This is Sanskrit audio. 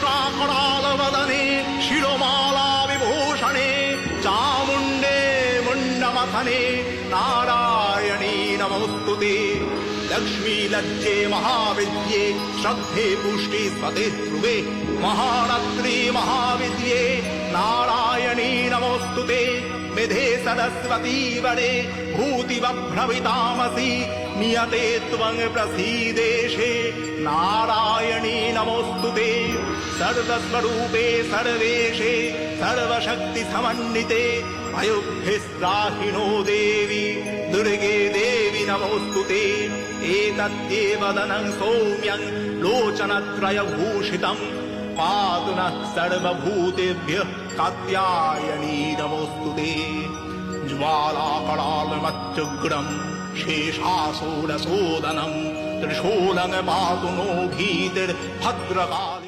ज्वालाकरालवदने शिरोमाला विभूषणे चामुण्डे मुण्डमथने नारायणी नमोस्तुते लक्ष्मी लज्जे महाविद्ये श्रद्धे पुष्टि स्वते ध्रुवे महारात्रि महाविद्ये नारायणी नमोस्तुते मेधे सरस्वती वरे भूतिवभ्रवितामसि नियते त्वं प्रसीदेशे नारायणी नमोस्तुते सर्वस्वरूपे सर्वेशे सर्वशक्ति समन्विते अयुभ्यस्त्राहिनो देवी दुर्गे देवी नमोस्तुते एतद्येव वदनं सौम्यं लोचनत्रयभूषितं पातु नः सर्वभूतेभ्यः कात्यायनी नमोस्तुते ज्वालाकरालमत्युग्रं शेषासुरसोदनं त्रिशूलं पातु नो भीतिर्भद्रकाली।